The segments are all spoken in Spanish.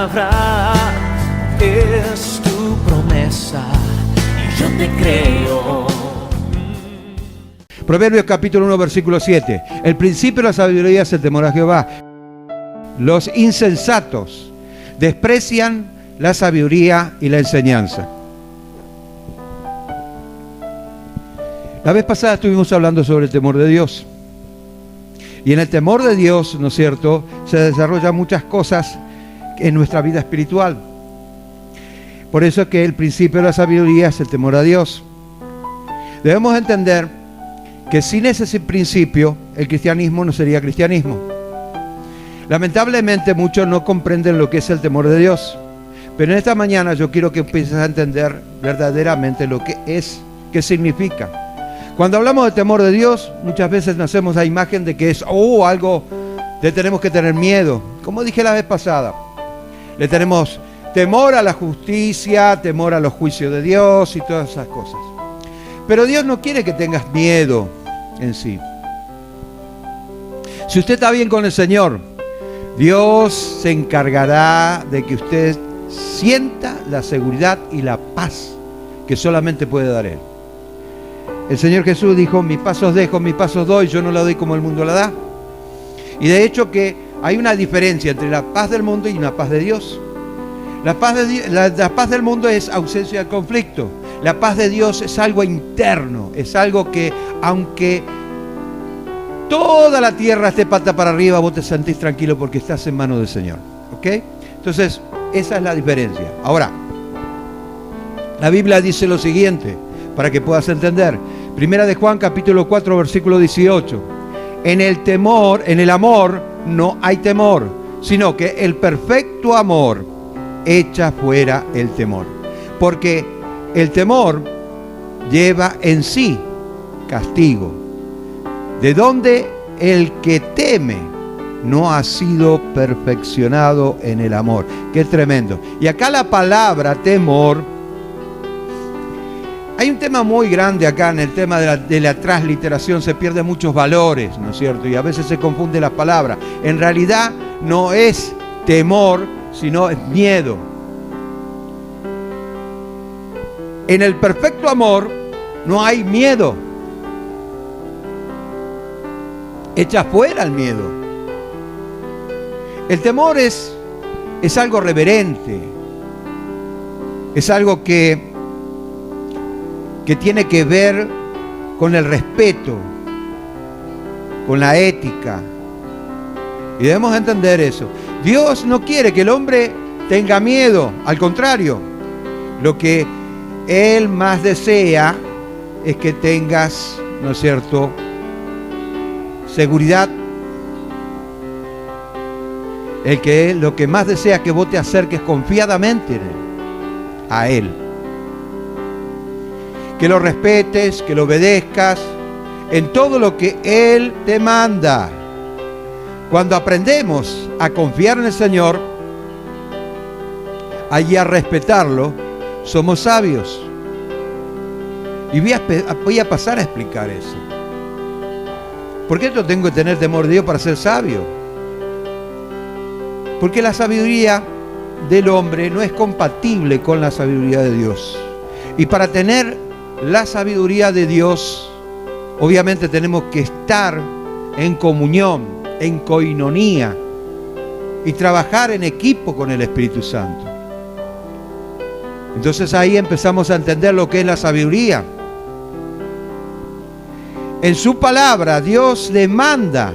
palabra es tu promesa y yo te creo. Proverbios capítulo 1 versículo 7. El principio de la sabiduría es el temor a Jehová. Los insensatos desprecian la sabiduría y la enseñanza. La vez pasada estuvimos hablando sobre el temor de Dios. Y en el temor de Dios, ¿no es cierto?, se desarrollan muchas cosas en nuestra vida espiritual. Por eso es que el principio de la sabiduría es el temor a Dios. Debemos entender que sin ese principio, el cristianismo no sería cristianismo. Lamentablemente muchos no comprenden lo que es el temor de Dios. Pero en esta mañana yo quiero que empieces a entender verdaderamente lo que es, qué significa. Cuando hablamos de temor de Dios, muchas veces nos hacemos la imagen de que es algo de tenemos que tener miedo. Como dije la vez pasada, le tenemos temor a la justicia, temor a los juicios de Dios y todas esas cosas. Pero Dios no quiere que tengas miedo en sí. Si usted está bien con el Señor, Dios se encargará de que usted sienta la seguridad y la paz que solamente puede dar Él. El Señor Jesús dijo, mis pasos dejo, mis pasos doy, yo no la doy como el mundo la da. Y de hecho que hay una diferencia entre la paz del mundo y la paz de Dios. La paz del mundo es ausencia de conflicto. La paz de Dios es algo interno, es algo que aunque toda la tierra esté pata para arriba, vos te sentís tranquilo porque estás en manos del Señor. ¿Ok? Entonces, esa es la diferencia. Ahora, la Biblia dice lo siguiente, para que puedas entender. Primera de Juan, capítulo 4, versículo 18. En el amor no hay temor, sino que el perfecto amor echa fuera el temor. Porque el temor lleva en sí castigo, de donde el que teme no ha sido perfeccionado en el amor. Qué tremendo. Y acá la palabra temor, hay un tema muy grande acá en el tema de la transliteración, se pierden muchos valores, ¿no es cierto? Y a veces se confunden las palabras. En realidad no es temor, sino es miedo. En el perfecto amor no hay miedo. Echa fuera el miedo. El temor es algo reverente. Es algo que tiene que ver con el respeto, con la ética. Y debemos entender eso. Dios no quiere que el hombre tenga miedo. Al contrario, lo que Él más desea es que tengas, ¿no es cierto?, seguridad. Lo que más desea es que vos te acerques confiadamente a Él. Que lo respetes, que lo obedezcas en todo lo que Él te manda. Cuando aprendemos a confiar en el Señor y a respetarlo, somos sabios. Y voy a pasar a explicar eso. ¿Por qué yo tengo que tener temor de Dios para ser sabio? Porque la sabiduría del hombre no es compatible con la sabiduría de Dios. Y para tener la sabiduría de Dios, obviamente tenemos que estar en comunión, en coinonía y trabajar en equipo con el Espíritu Santo. Entonces ahí empezamos a entender lo que es la sabiduría. En su palabra Dios demanda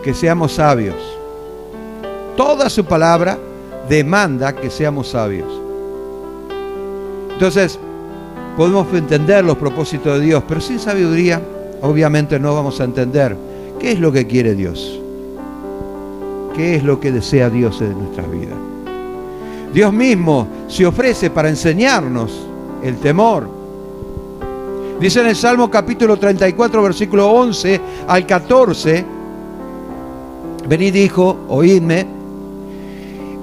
que seamos sabios. Toda su palabra demanda que seamos sabios. Entonces podemos entender los propósitos de Dios, pero sin sabiduría obviamente no vamos a entender qué es lo que quiere Dios, qué es lo que desea Dios en nuestras vidas. Dios mismo se ofrece para enseñarnos el temor. Dice en el Salmo capítulo 34, versículo 11 al 14, venid hijo, oídme,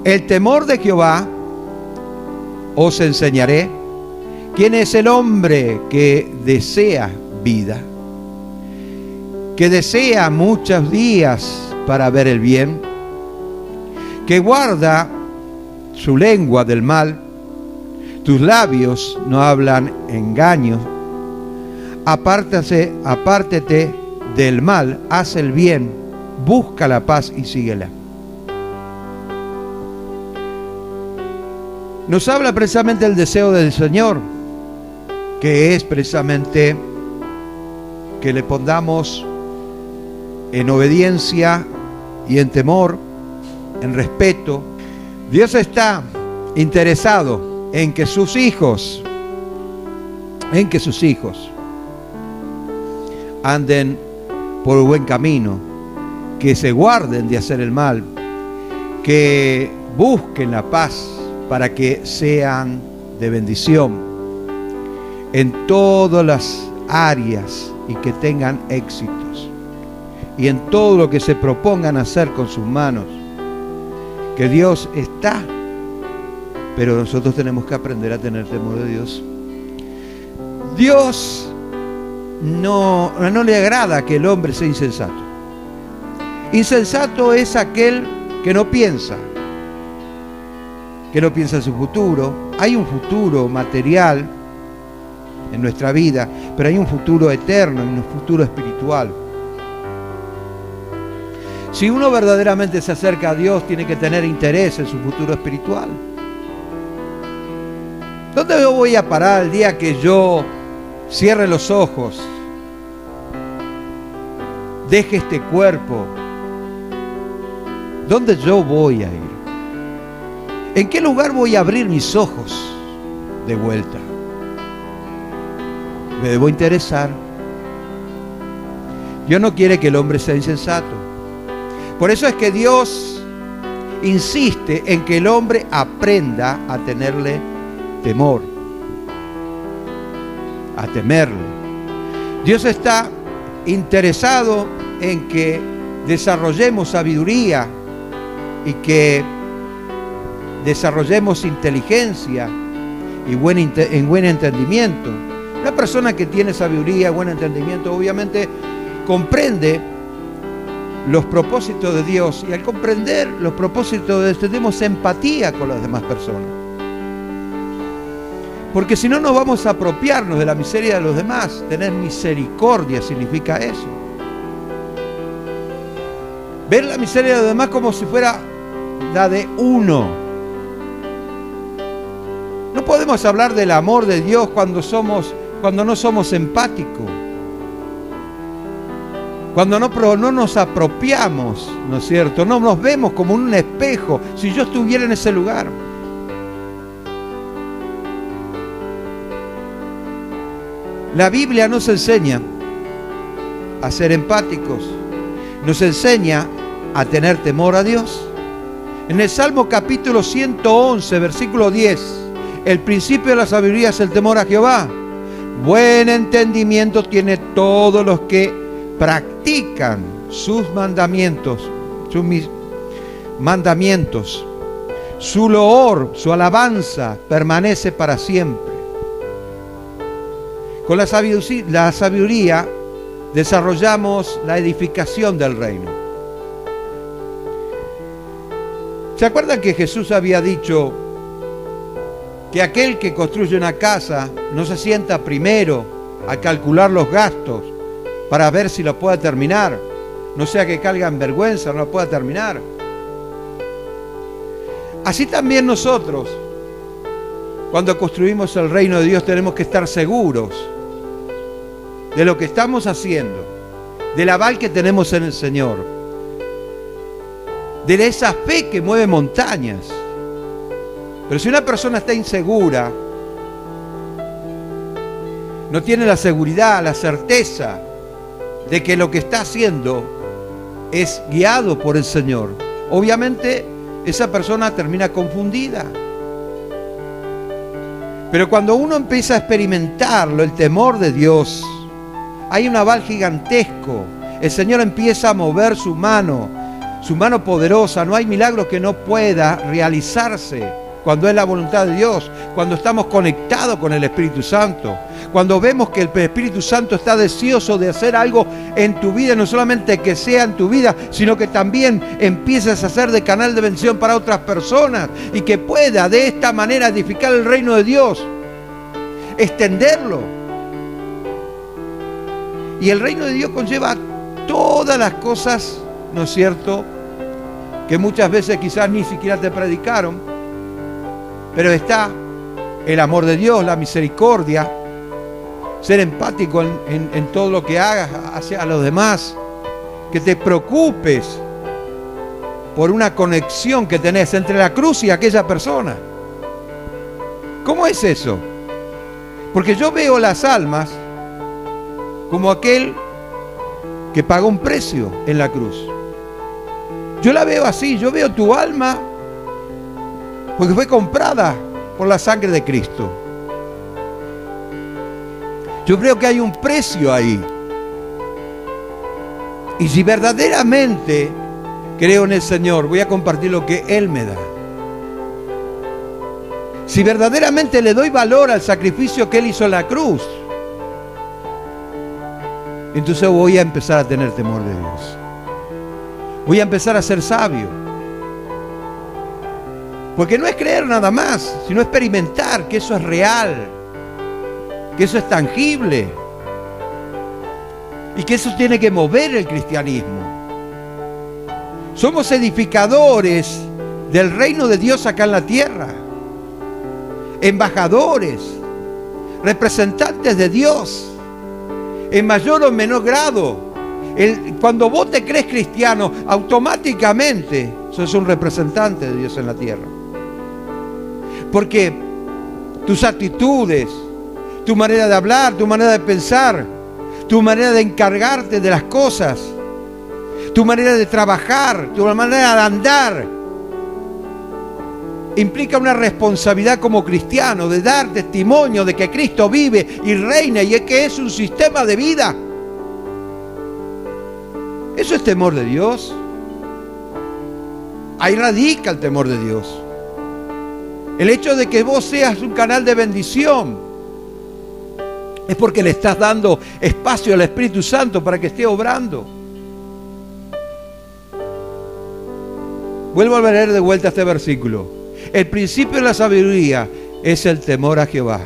el temor de Jehová os enseñaré. ¿Quién es el hombre que desea vida? Que desea muchos días para ver el bien, que guarda su lengua del mal, tus labios no hablan engaño. Apártete del mal, haz el bien, busca la paz y síguela. Nos habla precisamente el deseo del Señor, que es precisamente que le pongamos en obediencia y en temor, en respeto. Dios está interesado en que sus hijos anden por el buen camino, que se guarden de hacer el mal, que busquen la paz para que sean de bendición en todas las áreas y que tengan éxitos. Y en todo lo que se propongan hacer con sus manos, que Dios está, pero nosotros tenemos que aprender a tener temor de Dios. Dios no le agrada que el hombre sea insensato. Insensato es aquel que no piensa en su futuro. Hay un futuro material en nuestra vida, pero hay un futuro eterno y un futuro espiritual. Si uno verdaderamente se acerca a Dios, tiene que tener interés en su futuro espiritual. ¿Dónde yo voy a parar el día que yo cierre los ojos, deje este cuerpo? ¿Dónde yo voy a ir? ¿En qué lugar voy a abrir mis ojos de vuelta? Me debo interesar. Dios no quiere que el hombre sea insensato. Por eso es que Dios insiste en que el hombre aprenda a tenerle temor, a temerle. Dios está interesado en que desarrollemos sabiduría y que desarrollemos inteligencia y buen entendimiento. Una persona que tiene sabiduría, buen entendimiento, obviamente comprende los propósitos de Dios, y al comprender los propósitos de Dios tenemos empatía con las demás personas. Porque si no, nos vamos a apropiarnos de la miseria de los demás. Tener misericordia significa eso. Ver la miseria de los demás como si fuera la de uno. No podemos hablar del amor de Dios cuando no somos empáticos. Cuando no nos apropiamos, ¿no es cierto? No nos vemos como un espejo. Si yo estuviera en ese lugar. La Biblia nos enseña a ser empáticos, nos enseña a tener temor a Dios. En el Salmo capítulo 111, versículo 10, el principio de la sabiduría es el temor a Jehová. Buen entendimiento tiene todos los que practican sus mandamientos, su loor, su alabanza permanece para siempre. Con la sabiduría desarrollamos la edificación del reino. ¿Se acuerdan que Jesús había dicho que aquel que construye una casa no se sienta primero a calcular los gastos para ver si lo puede terminar? No sea que caiga en vergüenza, no lo pueda terminar. Así también nosotros, cuando construimos el reino de Dios, tenemos que estar seguros de lo que estamos haciendo, del aval que tenemos en el Señor, de esa fe que mueve montañas. Pero si una persona está insegura, no tiene la seguridad, la certeza de que lo que está haciendo es guiado por el Señor, obviamente esa persona termina confundida. Pero cuando uno empieza a experimentarlo, el temor de Dios, hay un aval gigantesco. El Señor empieza a mover su mano poderosa. No hay milagro que no pueda realizarse cuando es la voluntad de Dios, cuando estamos conectados con el Espíritu Santo, cuando vemos que el Espíritu Santo está deseoso de hacer algo en tu vida, no solamente que sea en tu vida, sino que también empieces a ser de canal de bendición para otras personas y que pueda de esta manera edificar el reino de Dios, extenderlo. Y el reino de Dios conlleva todas las cosas, ¿no es cierto?, que muchas veces quizás ni siquiera te predicaron, pero está el amor de Dios, la misericordia, ser empático en todo lo que hagas hacia los demás, que te preocupes por una conexión que tenés entre la cruz y aquella persona. ¿Cómo es eso? Porque yo veo las almas como aquel que pagó un precio en la cruz. Yo la veo así, yo veo tu alma porque fue comprada por la sangre de Cristo. Yo creo que hay un precio ahí. Y si verdaderamente creo en el Señor, voy a compartir lo que Él me da. Si verdaderamente le doy valor al sacrificio que Él hizo en la cruz, entonces voy a empezar a tener temor de Dios. Voy a empezar a ser sabio. Porque no es creer nada más, sino experimentar que eso es real, que eso es tangible y que eso tiene que mover el cristianismo. Somos edificadores del reino de Dios acá en la tierra, embajadores, representantes de Dios, en mayor o menor grado. Cuando vos te crees cristiano, automáticamente sos un representante de Dios en la tierra. Porque tus actitudes, tu manera de hablar, tu manera de pensar, tu manera de encargarte de las cosas, tu manera de trabajar, tu manera de andar, implica una responsabilidad como cristiano de dar testimonio de que Cristo vive y reina y que es un sistema de vida. Eso es temor de Dios. Ahí radica el temor de Dios. El hecho de que vos seas un canal de bendición es porque le estás dando espacio al Espíritu Santo para que esté obrando. Vuelvo a leer de vuelta este versículo. El principio de la sabiduría es el temor a Jehová.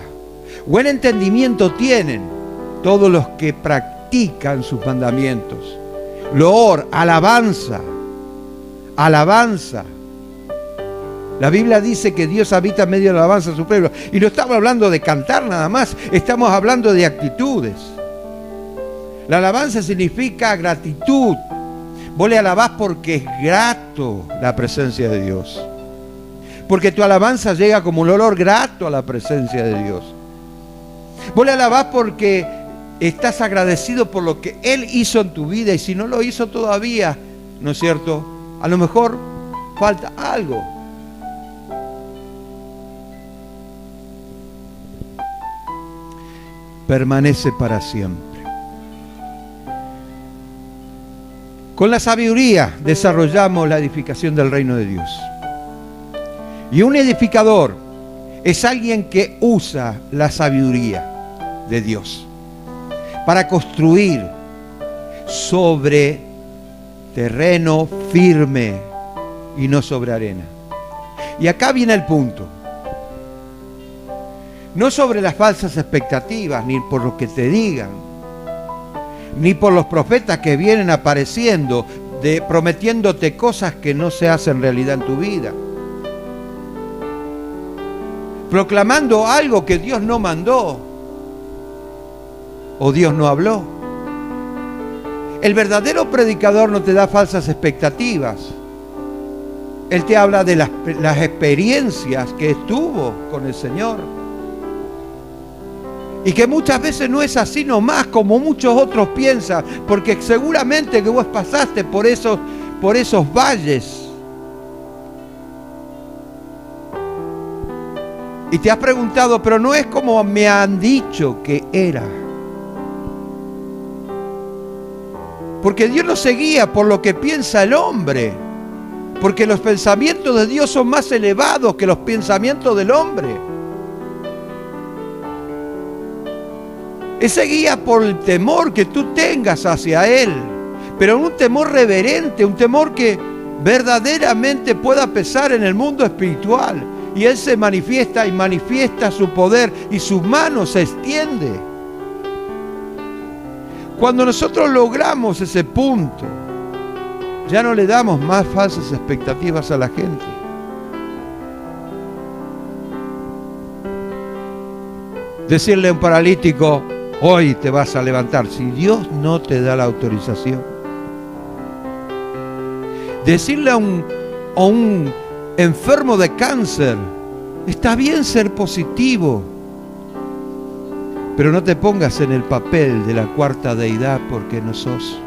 Buen entendimiento tienen todos los que practican sus mandamientos. Loor, alabanza, alabanza. La Biblia dice que Dios habita en medio de la alabanza de su pueblo. Y no estamos hablando de cantar nada más, estamos hablando de actitudes. La alabanza significa gratitud. Vos le alabás porque es grato la presencia de Dios. Porque tu alabanza llega como un olor grato a la presencia de Dios. Vos le alabás porque estás agradecido por lo que Él hizo en tu vida. Y si no lo hizo todavía, ¿no es cierto?, a lo mejor falta algo. Permanece para siempre. Con la sabiduría desarrollamos la edificación del reino de Dios. Y un edificador es alguien que usa la sabiduría de Dios para construir sobre terreno firme y no sobre arena. Y acá viene el punto. No sobre las falsas expectativas, ni por lo que te digan, ni por los profetas que vienen apareciendo, prometiéndote cosas que no se hacen realidad en tu vida. Proclamando algo que Dios no mandó o Dios no habló. El verdadero predicador no te da falsas expectativas. Él te habla de las experiencias que estuvo con el Señor. Y que muchas veces no es así nomás como muchos otros piensan, porque seguramente que vos pasaste por esos valles. Y te has preguntado, pero no es como me han dicho que era. Porque Dios no se guía por lo que piensa el hombre. Porque los pensamientos de Dios son más elevados que los pensamientos del hombre. Ese guía por el temor que tú tengas hacia Él, pero un temor reverente, un temor que verdaderamente pueda pesar en el mundo espiritual. Y Él se manifiesta y manifiesta su poder y su mano se extiende. Cuando nosotros logramos ese punto, ya no le damos más falsas expectativas a la gente. Decirle a un paralítico, hoy te vas a levantar, si Dios no te da la autorización. Decirle a un enfermo de cáncer, está bien ser positivo, pero no te pongas en el papel de la cuarta deidad porque no sos.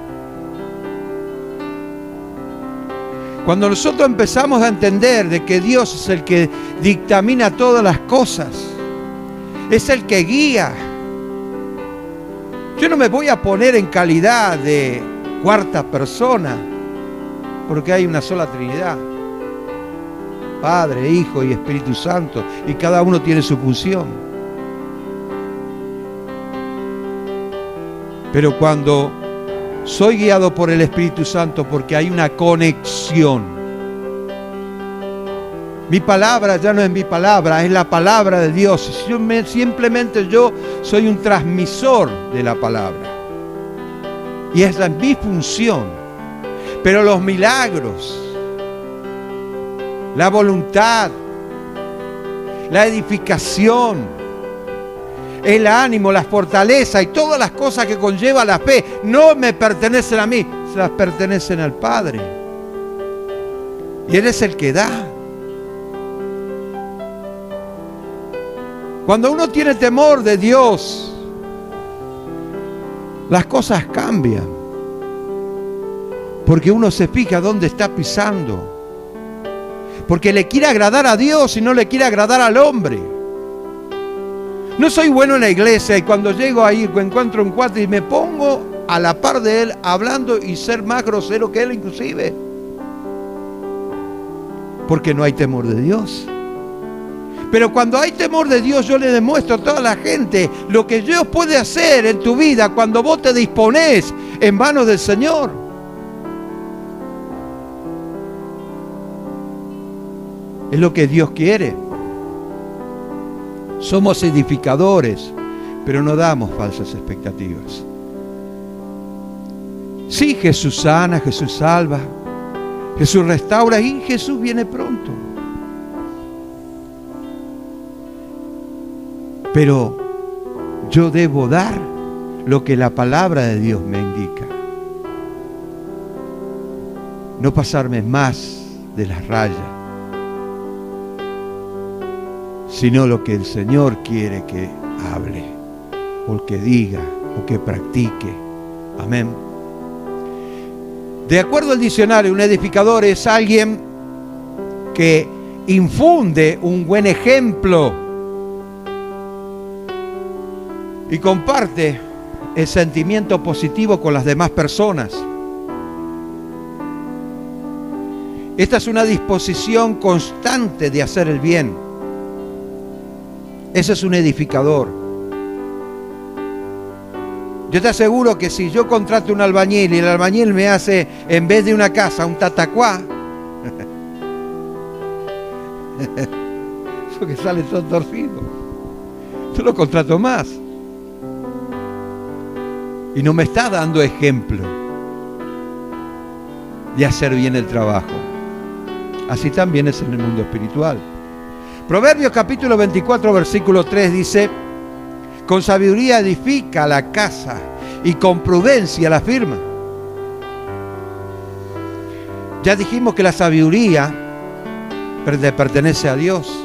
Cuando nosotros empezamos a entender de que Dios es el que dictamina todas las cosas, es el que guía. Yo no me voy a poner en calidad de cuarta persona, porque hay una sola Trinidad, Padre, Hijo y Espíritu Santo, y cada uno tiene su función. Pero cuando soy guiado por el Espíritu Santo, porque hay una conexión. Mi palabra ya no es mi palabra, es la palabra de Dios. Simplemente yo soy un transmisor de la palabra. Y esa es mi función. Pero los milagros, la voluntad, la edificación, el ánimo, la fortaleza y todas las cosas que conlleva la fe no me pertenecen a mí, se las pertenecen al Padre. Y Él es el que da. Cuando uno tiene temor de Dios, las cosas cambian. Porque uno se fija dónde está pisando. Porque le quiere agradar a Dios y no le quiere agradar al hombre. No soy bueno en la iglesia y cuando llego ahí encuentro un cuate y me pongo a la par de él hablando y ser más grosero que él inclusive. Porque no hay temor de Dios. Pero cuando hay temor de Dios, yo le demuestro a toda la gente lo que Dios puede hacer en tu vida cuando vos te disponés en manos del Señor. Es lo que Dios quiere. Somos edificadores, pero no damos falsas expectativas. Sí, Jesús sana, Jesús salva, Jesús restaura y Jesús viene pronto. Pero yo debo dar lo que la palabra de Dios me indica. No pasarme más de las rayas, sino lo que el Señor quiere que hable, o que diga, o que practique. Amén. De acuerdo al diccionario, un edificador es alguien que infunde un buen ejemplo y comparte el sentimiento positivo con las demás personas. Esta es una disposición constante de hacer el bien. Ese es un edificador. Yo te aseguro que si yo contrato un albañil y el albañil me hace, en vez de una casa, un tatacuá, eso que sale todo torcido, yo lo contrato más. Y no me está dando ejemplo de hacer bien el trabajo. Así también es en el mundo espiritual. Proverbios capítulo 24, versículo 3 dice: con sabiduría edifica la casa y con prudencia la firma. Ya dijimos que la sabiduría le pertenece a Dios.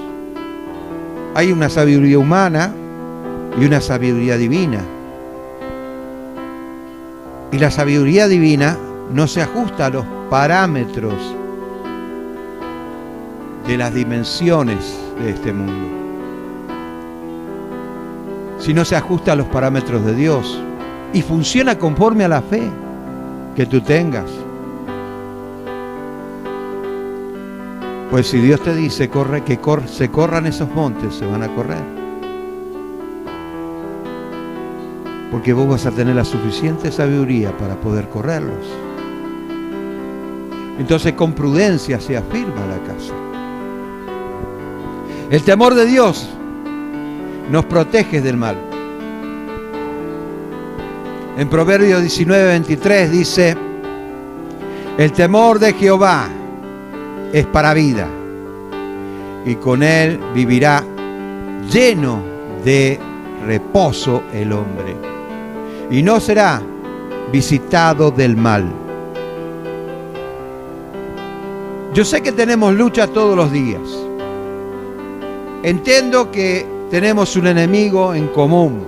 Hay una sabiduría humana y una sabiduría divina. Y la sabiduría divina no se ajusta a los parámetros de las dimensiones de este mundo, sino se ajusta a los parámetros de Dios y funciona conforme a la fe que tú tengas. Pues si Dios te dice se corran esos montes, se van a correr. porque vos vas a tener la suficiente sabiduría para poder correrlos. Entonces con prudencia se afirma la casa. El temor de Dios nos protege del mal. En Proverbios 19:23 dice: el temor de Jehová es para vida, y con él vivirá lleno de reposo el hombre, y no será visitado del mal. Yo sé que tenemos lucha todos los días. Entiendo que tenemos un enemigo en común,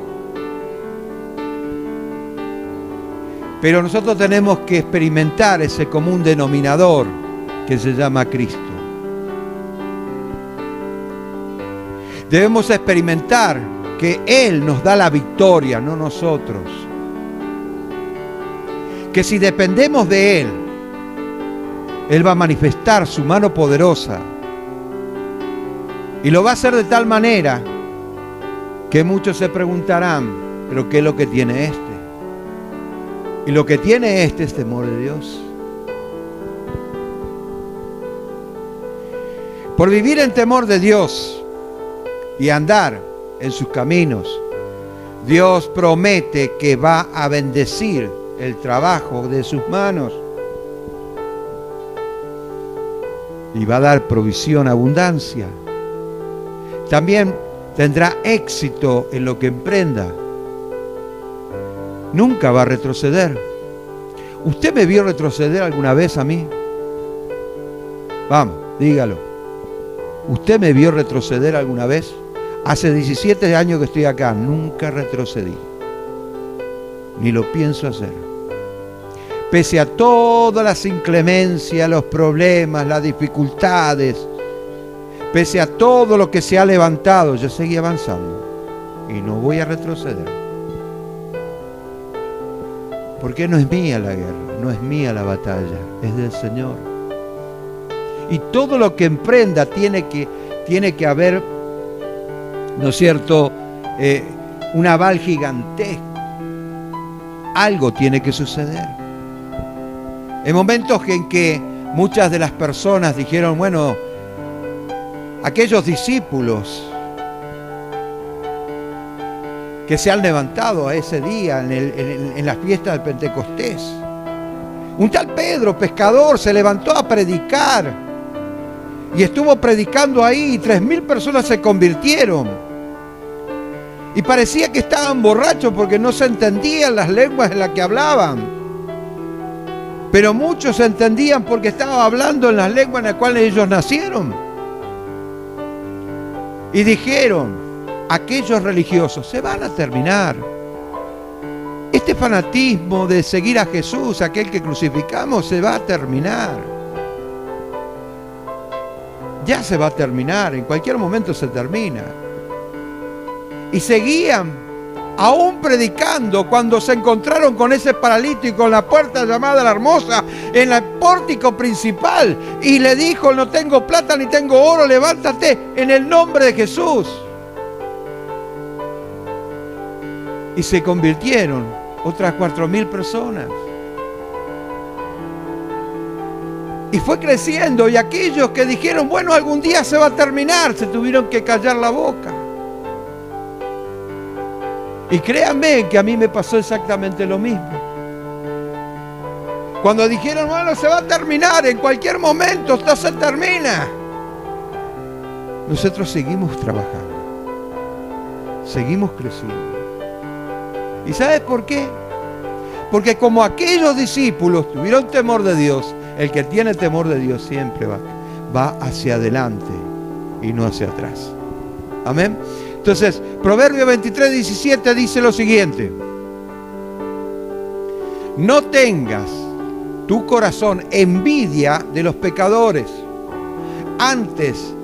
pero nosotros tenemos que experimentar ese común denominador que se llama Cristo. Debemos experimentar que Él nos da la victoria, no nosotros. Que si dependemos de Él, Él va a manifestar su mano poderosa. Y lo va a hacer de tal manera que muchos se preguntarán, ¿pero qué es lo que tiene este? Y lo que tiene este es temor de Dios. Por vivir en temor de Dios y andar en sus caminos, Dios promete que va a bendecir el trabajo de sus manos y va a dar provisión, abundancia. También tendrá éxito en lo que emprenda. Nunca va a retroceder. ¿Usted me vio retroceder alguna vez a mí? Vamos, dígalo. ¿Usted me vio retroceder alguna vez? Hace 17 años que estoy acá, nunca retrocedí. Ni lo pienso hacer. Pese a todas las inclemencias, los problemas, las dificultades, pese a todo lo que se ha levantado, yo seguí avanzando y no voy a retroceder. Porque no es mía la guerra, no es mía la batalla, es del Señor. Y todo lo que emprenda tiene que haber, ¿no es cierto?, un aval gigantesco. Algo tiene que suceder. En momentos en que muchas de las personas dijeron, bueno, aquellos discípulos que se han levantado a ese día en la fiesta del Pentecostés. Un tal Pedro, pescador, se levantó a predicar y estuvo predicando ahí y 3.000 personas se convirtieron. Y parecía que estaban borrachos porque no se entendían las lenguas en las que hablaban. Pero muchos se entendían porque estaba hablando en las lenguas en las cuales ellos nacieron. Y dijeron, aquellos religiosos se van a terminar. Este fanatismo de seguir a Jesús, aquel que crucificamos, se va a terminar. Ya se va a terminar, en cualquier momento se termina. Y seguían aún predicando cuando se encontraron con ese paralítico en la puerta llamada La Hermosa, en el pórtico principal, y le dijo, no tengo plata ni tengo oro, levántate en el nombre de Jesús. Y se convirtieron otras 4.000 personas. Y fue creciendo, y aquellos que dijeron, bueno, algún día se va a terminar, se tuvieron que callar la boca. Y créanme que a mí me pasó exactamente lo mismo. Cuando dijeron, bueno, se va a terminar, en cualquier momento esto se termina. Nosotros seguimos trabajando, seguimos creciendo. ¿Y sabes por qué? Porque como aquellos discípulos tuvieron temor de Dios, el que tiene temor de Dios siempre va hacia adelante y no hacia atrás. Amén. Entonces, Proverbios 23:17 dice lo siguiente: no tengas tu corazón envidia de los pecadores, antes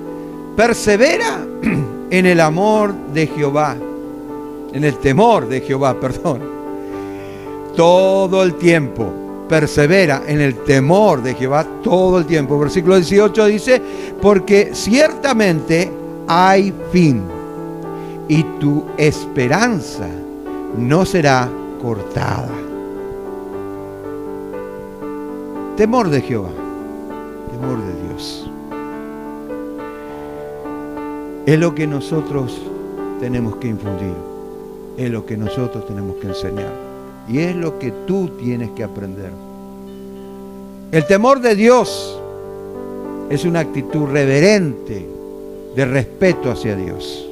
persevera en el amor de Jehová, en el temor de Jehová, perdón, todo el tiempo. Persevera en el temor de Jehová todo el tiempo. Versículo 18 dice, porque ciertamente hay fin, y tu esperanza no será cortada. Temor de Jehová, temor de Dios. Es lo que nosotros tenemos que infundir, es lo que nosotros tenemos que enseñar y es lo que tú tienes que aprender. El temor de Dios es una actitud reverente de respeto hacia Dios,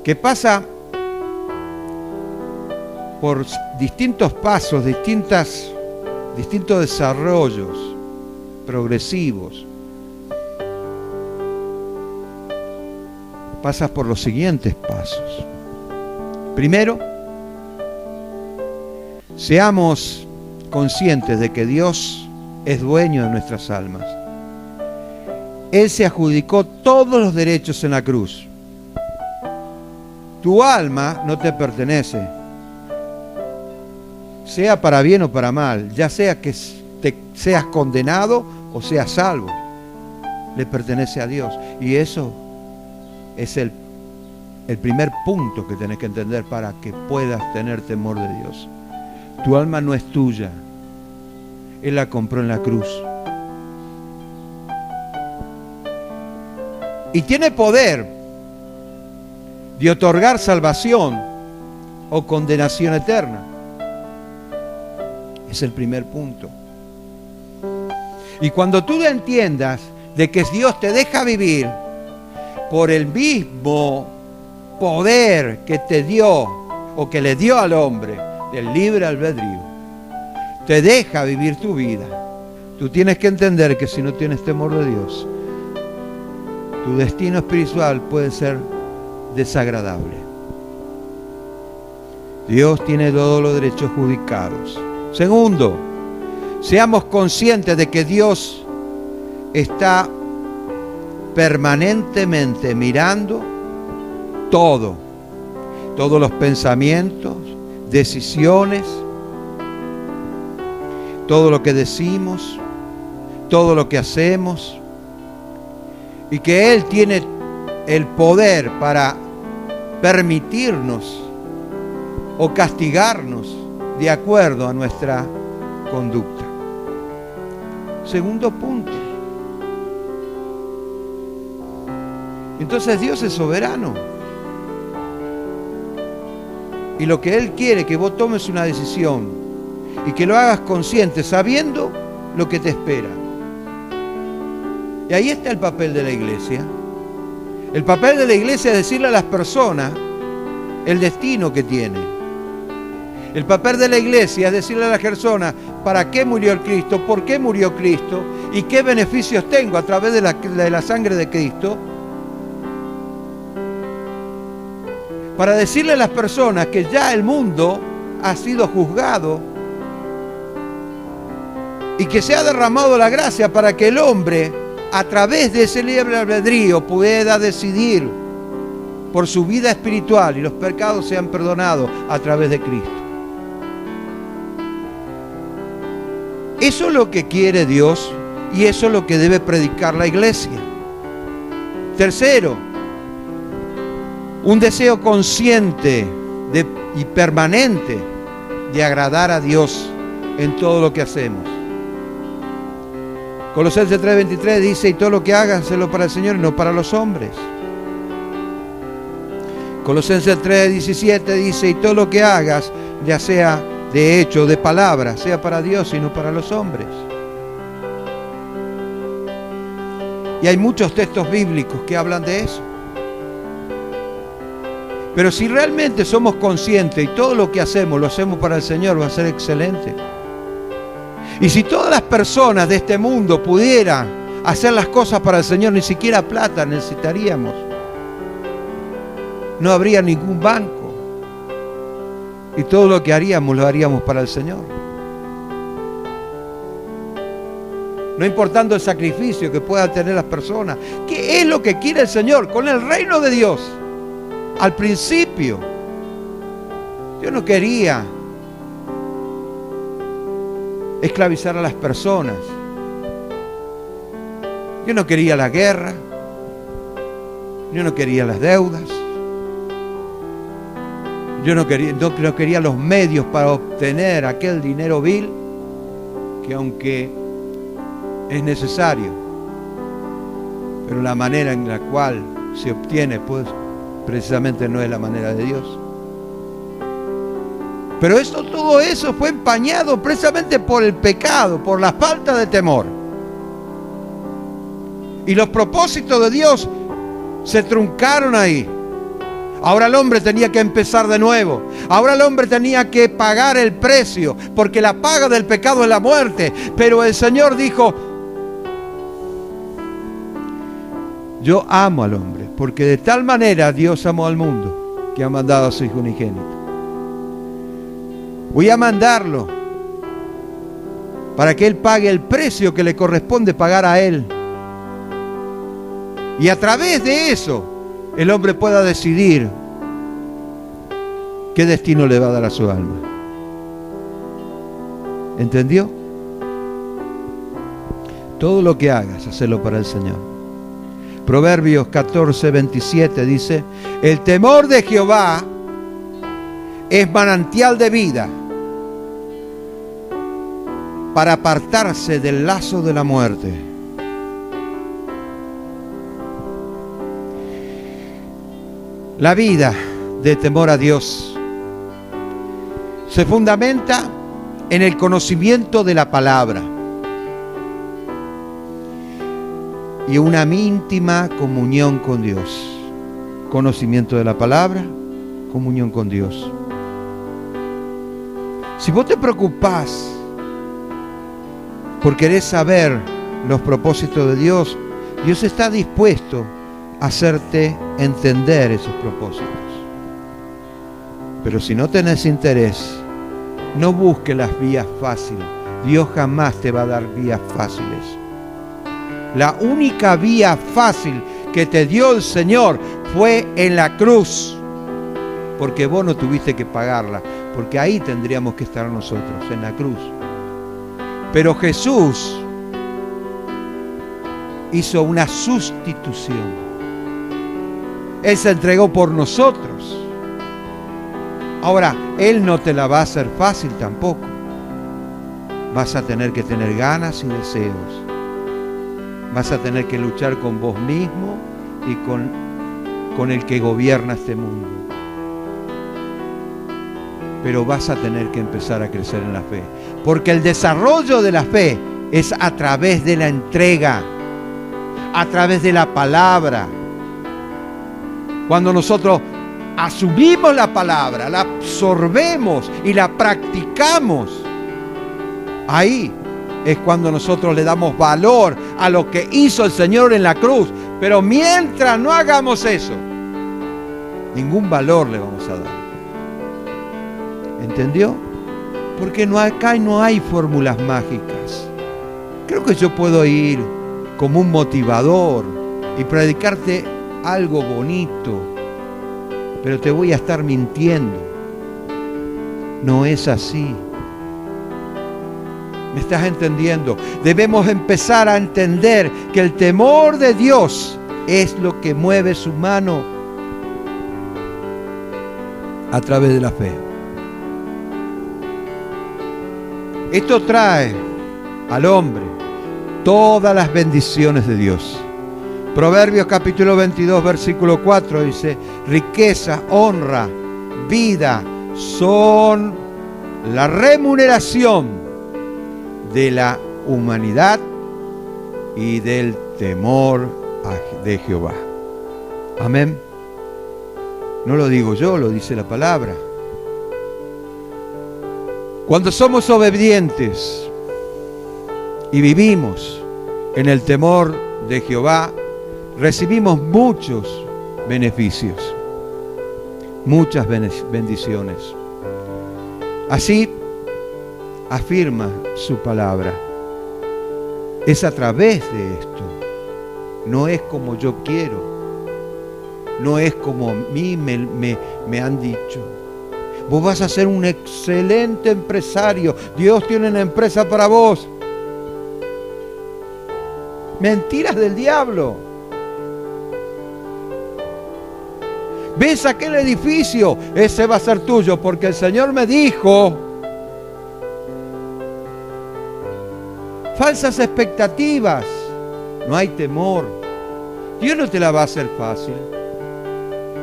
que pasa por distintos pasos, distintos desarrollos progresivos. Pasas por los siguientes pasos. Primero, seamos conscientes de que Dios es dueño de nuestras almas. Él se adjudicó todos los derechos en la cruz. Tu alma no te pertenece, sea para bien o para mal, ya sea que seas condenado o seas salvo, le pertenece a Dios. Y eso es el primer punto que tenés que entender para que puedas tener temor de Dios. Tu alma no es tuya, Él la compró en la cruz. Y tiene poder de otorgar salvación o condenación eterna. Es el primer punto. Y cuando tú entiendas de que Dios te deja vivir por el mismo poder que te dio o que le dio al hombre del libre albedrío, te deja vivir tu vida. Tú tienes que entender que si no tienes temor de Dios, tu destino espiritual puede ser desagradable. Dios tiene todos los derechos adjudicados. Segundo, seamos conscientes de que Dios está permanentemente mirando todos los pensamientos, decisiones, todo lo que decimos, todo lo que hacemos, y que Él tiene el poder para permitirnos o castigarnos de acuerdo a nuestra conducta. Segundo punto. Entonces Dios es soberano. Y lo que Él quiere es que vos tomes una decisión y que lo hagas consciente, sabiendo lo que te espera. Y ahí está el papel de la iglesia. El papel de la iglesia es decirle a las personas el destino que tiene. El papel de la iglesia es decirle a las personas para qué murió el Cristo, por qué murió Cristo y qué beneficios tengo a través de la sangre de Cristo. Para decirle a las personas que ya el mundo ha sido juzgado y que se ha derramado la gracia para que el hombre, a través de ese libre albedrío, pueda decidir por su vida espiritual y los pecados sean perdonados a través de Cristo. Eso es lo que quiere Dios y eso es lo que debe predicar la iglesia. Tercero, un deseo consciente y permanente de agradar a Dios en todo lo que hacemos. Colosenses 3:23 dice: y todo lo que hagan, hazlo para el Señor y no para los hombres. Colosenses 3:17 dice: y todo lo que hagas, ya sea de hecho, de palabra, sea para Dios y no para los hombres. Y hay muchos textos bíblicos que hablan de eso. Pero si realmente somos conscientes y todo lo que hacemos lo hacemos para el Señor, va a ser excelente. Y si todas las personas de este mundo pudieran hacer las cosas para el Señor, ni siquiera plata necesitaríamos. No habría ningún banco. Y todo lo que haríamos, lo haríamos para el Señor. No importando el sacrificio que puedan tener las personas. ¿Qué es lo que quiere el Señor con el reino de Dios? Al principio, Dios no quería esclavizar a las personas. Dios no quería la guerra. Dios no quería las deudas. Yo no quería los medios para obtener aquel dinero vil, que aunque es necesario, pero la manera en la cual se obtiene, pues precisamente no es la manera de Dios. Pero todo eso fue empañado precisamente por el pecado, por la falta de temor. Y los propósitos de Dios se truncaron ahí. Ahora el hombre tenía que empezar de nuevo. Ahora el hombre tenía que pagar el precio, porque la paga del pecado es la muerte. Pero el Señor dijo: yo amo al hombre, porque de tal manera Dios amó al mundo, que ha mandado a su Hijo unigénito. Voy a mandarlo para que Él pague el precio que le corresponde pagar a Él. Y a través de eso, el hombre pueda decidir qué destino le va a dar a su alma. ¿Entendió? Todo lo que hagas, hacelo para el Señor. Proverbios 14:27 dice: el temor de Jehová es manantial de vida, para apartarse del lazo de la muerte. La vida de temor a Dios se fundamenta en el conocimiento de la palabra y una íntima comunión con Dios. Conocimiento de la palabra, comunión con Dios. Si vos te preocupás por querer saber los propósitos de Dios, Dios está dispuesto a hacerte entender esos propósitos. Pero si no tenés interés, no busques las vías fáciles. Dios jamás te va a dar vías fáciles. La única vía fácil que te dio el Señor fue en la cruz, porque vos no tuviste que pagarla, porque ahí tendríamos que estar nosotros, en la cruz. Pero Jesús hizo una sustitución. Él se entregó por nosotros. Ahora, Él no te la va a hacer fácil tampoco. Vas a tener que tener ganas y deseos. Vas a tener que luchar con vos mismo y con el que gobierna este mundo. Pero vas a tener que empezar a crecer en la fe. Porque el desarrollo de la fe es a través de la entrega, a través de la palabra. Cuando nosotros asumimos la palabra, la absorbemos y la practicamos, ahí es cuando nosotros le damos valor a lo que hizo el Señor en la cruz. Pero mientras no hagamos eso, ningún valor le vamos a dar. ¿Entendió? Porque acá no hay fórmulas mágicas. Creo que yo puedo ir como un motivador y predicarte algo bonito, pero te voy a estar mintiendo. No es así. ¿Me estás entendiendo? Debemos empezar a entender que el temor de Dios es lo que mueve su mano a través de la fe. Esto trae al hombre todas las bendiciones de Dios. Proverbios capítulo 22, versículo 4 dice: riqueza, honra, vida son la remuneración de la humanidad y del temor de Jehová. Amén. No lo digo yo, lo dice la palabra. Cuando somos obedientes y vivimos en el temor de Jehová, recibimos muchos beneficios, muchas bendiciones. Así afirma su palabra. Es a través de esto. No es como yo quiero. No es como a mí me han dicho. Vos vas a ser un excelente empresario. Dios tiene una empresa para vos. Mentiras del diablo. ¿Ves aquel edificio? Ese va a ser tuyo, porque el Señor me dijo. Falsas expectativas. No hay temor. Dios no te la va a hacer fácil.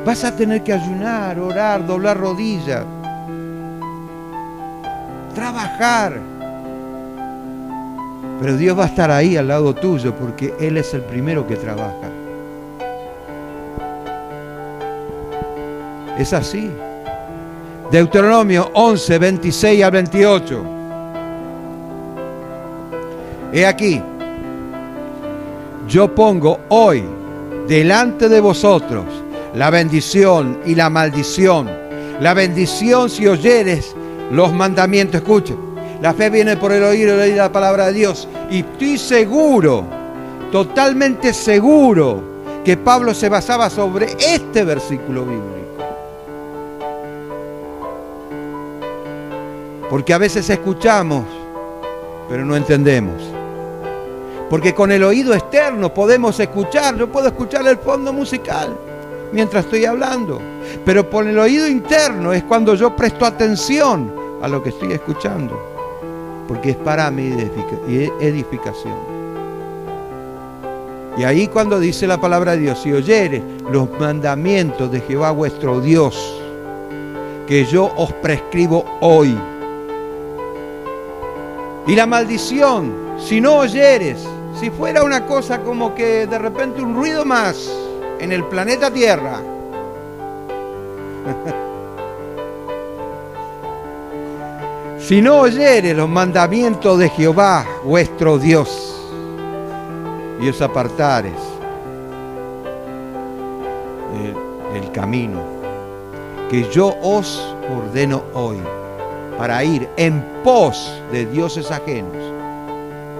Vas a tener que ayunar, orar, doblar rodillas, trabajar. Pero Dios va a estar ahí al lado tuyo, porque Él es el primero que trabaja. Es así. Deuteronomio 11, 26 al 28. He aquí, yo pongo hoy delante de vosotros la bendición y la maldición. La bendición si oyeres los mandamientos. Escucha, la fe viene por el oír la palabra de Dios. Y estoy seguro, totalmente seguro, que Pablo se basaba sobre este versículo bíblico. Porque a veces escuchamos, pero no entendemos. Porque con el oído externo podemos escuchar. Yo puedo escuchar el fondo musical mientras estoy hablando. Pero por el oído interno es cuando yo presto atención a lo que estoy escuchando. Porque es para mi edificación. Y ahí cuando dice la palabra de Dios, si oyeres los mandamientos de Jehová vuestro Dios, que yo os prescribo hoy. Y la maldición, si no oyeres, si fuera una cosa como que de repente un ruido más en el planeta Tierra. Si no oyeres los mandamientos de Jehová vuestro Dios y os apartares del camino que yo os ordeno hoy, para ir en pos de dioses ajenos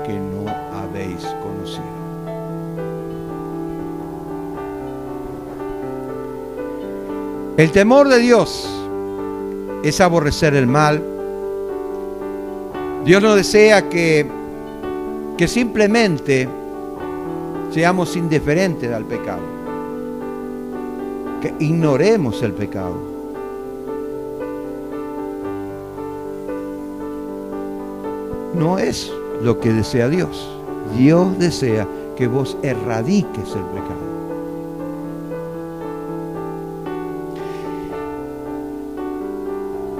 que no habéis conocido. El temor de Dios es aborrecer el mal. Dios no desea que simplemente seamos indiferentes al pecado, que ignoremos el pecado. No es lo que desea Dios. Dios desea que vos erradiques el pecado.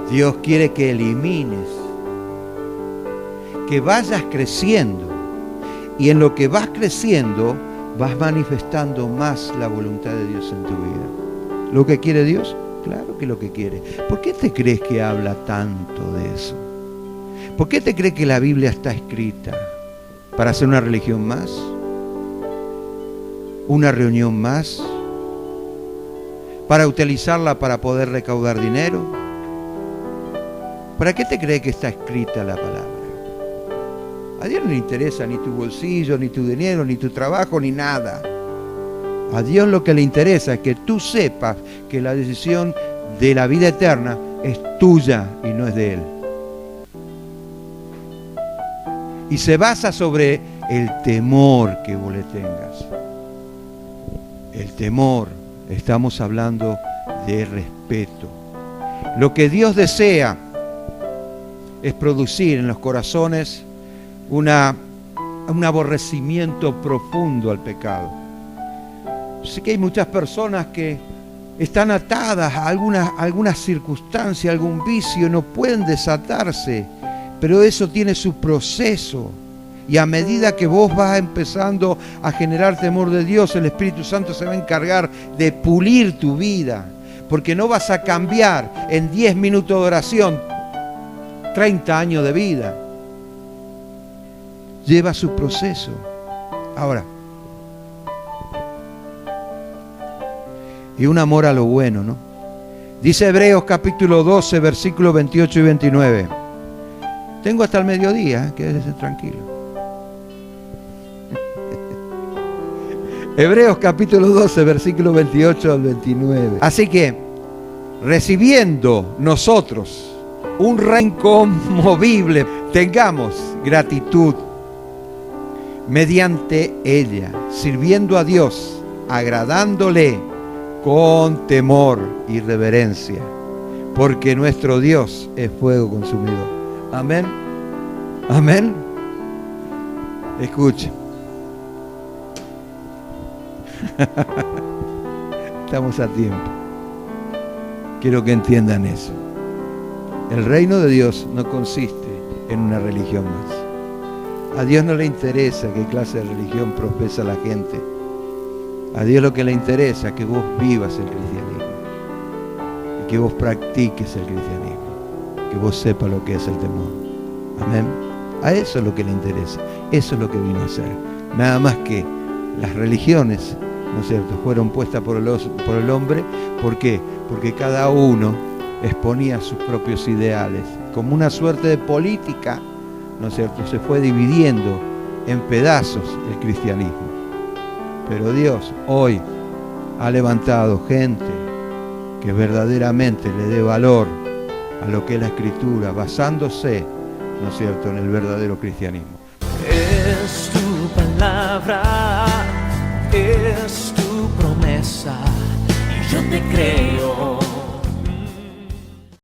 Dios quiere que elimines, que vayas creciendo, y en lo que vas creciendo vas manifestando más la voluntad de Dios en tu vida. ¿Lo que quiere Dios? Claro que lo que quiere. ¿Por qué te crees que habla tanto de eso? ¿Por qué te crees que la Biblia está escrita? ¿Para hacer una religión más? ¿Una reunión más? ¿Para utilizarla para poder recaudar dinero? ¿Para qué te crees que está escrita la palabra? A Dios no le interesa ni tu bolsillo, ni tu dinero, ni tu trabajo, ni nada. A Dios lo que le interesa es que tú sepas que la decisión de la vida eterna es tuya y no es de Él. Y se basa sobre el temor que vos le tengas. El temor, estamos hablando de respeto. Lo que Dios desea es producir en los corazones un aborrecimiento profundo al pecado. Sé que hay muchas personas que están atadas a alguna circunstancia, algún vicio, no pueden desatarse. Pero eso tiene su proceso. Y a medida que vos vas empezando a generar temor de Dios, el Espíritu Santo se va a encargar de pulir tu vida. Porque no vas a cambiar en 10 minutos de oración 30 años de vida. Lleva su proceso. Ahora, y un amor a lo bueno, ¿no? Dice Hebreos capítulo 12, versículos 28 y 29. Tengo hasta el mediodía, quédese tranquilo. Hebreos capítulo 12, versículos 28 al 29. Así que, recibiendo nosotros un reino inconmovible, tengamos gratitud mediante ella, sirviendo a Dios, agradándole con temor y reverencia, porque nuestro Dios es fuego consumidor. Amén. Amén. Escuchen. Estamos a tiempo. Quiero que entiendan eso. El reino de Dios no consiste en una religión más. A Dios no le interesa qué clase de religión profesa la gente. A Dios lo que le interesa es que vos vivas el cristianismo y que vos practiques el cristianismo, que vos sepas lo que es el temor. Amén. A eso es lo que le interesa. Eso es lo que vino a hacer. Nada más que las religiones, ¿no es cierto?, fueron puestas por el hombre. ¿Por qué? Porque cada uno exponía sus propios ideales. Como una suerte de política, ¿no es cierto?, se fue dividiendo en pedazos el cristianismo. Pero Dios hoy ha levantado gente que verdaderamente le dé valor a lo que es la Escritura, basándose, ¿no es cierto?, en el verdadero cristianismo. Es tu palabra, es tu promesa, y yo te creo.